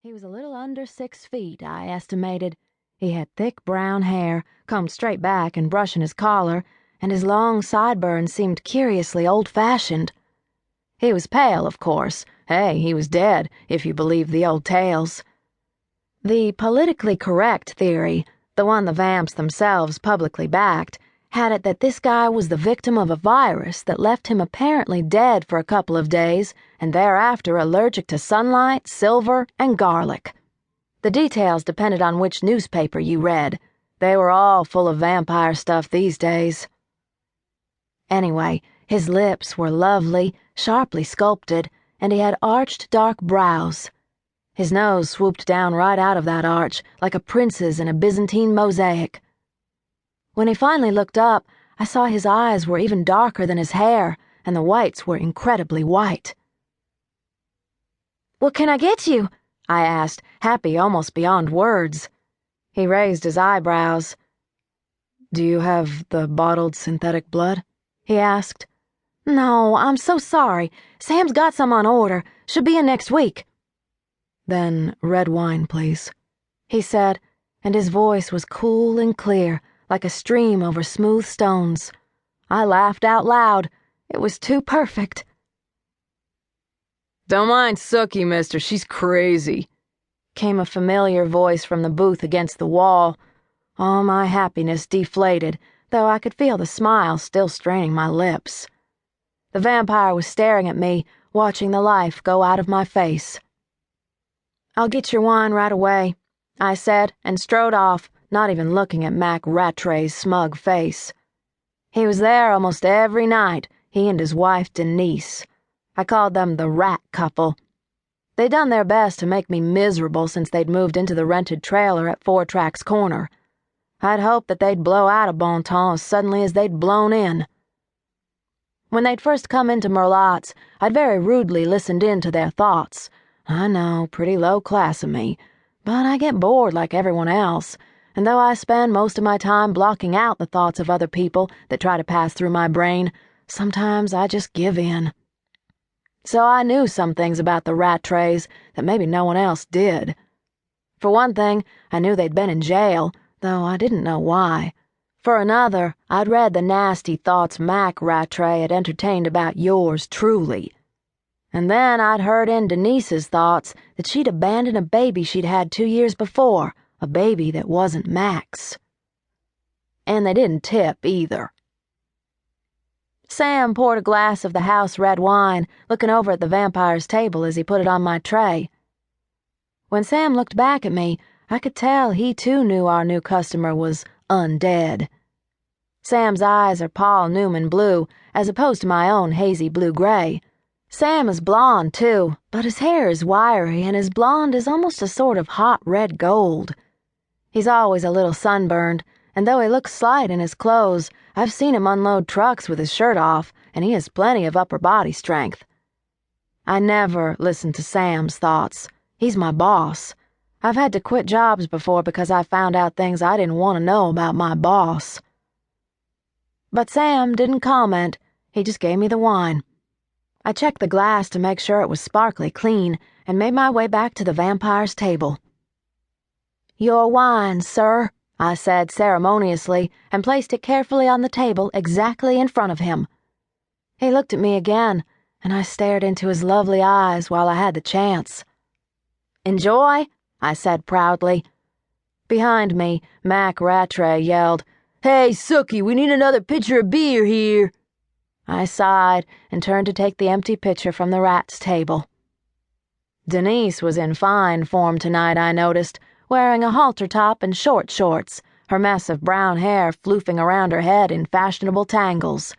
He was a little under 6 feet, I estimated. He had thick brown hair, combed straight back and brushing his collar, and his long sideburns seemed curiously old-fashioned. He was pale, of course. Hey, he was dead, if you believe the old tales. The politically correct theory, the one the vamps themselves publicly backed, had it that this guy was the victim of a virus that left him apparently dead for a couple of days and thereafter allergic to sunlight, silver, and garlic. The details depended on which newspaper you read. They were all full of vampire stuff these days. Anyway, his lips were lovely, sharply sculpted, and he had arched dark brows. His nose swooped down right out of that arch, like a prince's in a Byzantine mosaic. When he finally looked up, I saw his eyes were even darker than his hair, and the whites were incredibly white. "What can I get you?" I asked, happy almost beyond words. He raised his eyebrows. "Do you have the bottled synthetic blood?" he asked. "No, I'm so sorry. Sam's got some on order. Should be in next week." "Then red wine, please," he said, and his voice was cool and clear, like a stream over smooth stones. I laughed out loud. It was too perfect. "Don't mind Sookie, mister, she's crazy," came a familiar voice from the booth against the wall. All my happiness deflated, though I could feel the smile still straining my lips. The vampire was staring at me, watching the life go out of my face. "I'll get your wine right away," I said, and strode off, not even looking at Mac Rattray's smug face. He was there almost every night, he and his wife Denise. I called them the rat couple. They'd done their best to make me miserable since they'd moved into the rented trailer at Four Tracks Corner. I'd hoped that they'd blow out of bon ton as suddenly as they'd blown in. When they'd first come into Merlotte's, I'd very rudely listened in to their thoughts. I know, pretty low class of me, but I get bored like everyone else, and though I spend most of my time blocking out the thoughts of other people that try to pass through my brain, sometimes I just give in. So I knew some things about the Rattrays that maybe no one else did. For one thing, I knew they'd been in jail, though I didn't know why. For another, I'd read the nasty thoughts Mac Rattray had entertained about yours truly. And then I'd heard in Denise's thoughts that she'd abandoned a baby she'd had 2 years before, a baby that wasn't Mac's. And they didn't tip either. Sam poured a glass of the house red wine, looking over at the vampire's table as he put it on my tray. When Sam looked back at me, I could tell he too knew our new customer was undead. Sam's eyes are Paul Newman blue, as opposed to my own hazy blue-gray. Sam is blonde, too, but his hair is wiry and his blonde is almost a sort of hot red gold. He's always a little sunburned, and though he looks slight in his clothes, I've seen him unload trucks with his shirt off, and he has plenty of upper body strength. I never listen to Sam's thoughts. He's my boss. I've had to quit jobs before because I found out things I didn't want to know about my boss. But Sam didn't comment. He just gave me the wine. I checked the glass to make sure it was sparkly clean and made my way back to the vampire's table. "Your wine, sir," I said ceremoniously and placed it carefully on the table exactly in front of him. He looked at me again, and I stared into his lovely eyes while I had the chance. "Enjoy," I said proudly. Behind me, Mac Rattray yelled, "Hey, Sookie, we need another pitcher of beer here." I sighed and turned to take the empty pitcher from the rat's table. Denise was in fine form tonight, I noticed, wearing a halter top and short shorts, her mess of brown hair floofing around her head in fashionable tangles.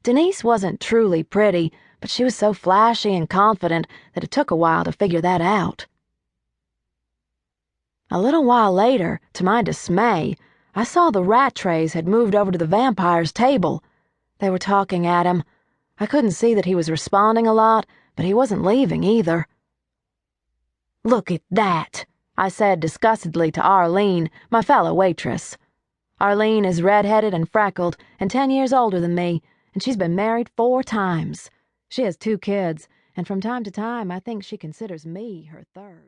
Denise wasn't truly pretty, but she was so flashy and confident that it took a while to figure that out. A little while later, to my dismay, I saw the Rattrays had moved over to the vampire's table. They were talking at him. I couldn't see that he was responding a lot, but he wasn't leaving either. "Look at that," I said disgustedly to Arlene, my fellow waitress. Arlene is red-headed and freckled and 10 years older than me, and she's been married 4 times. She has 2 kids, and from time to time I think she considers me her third.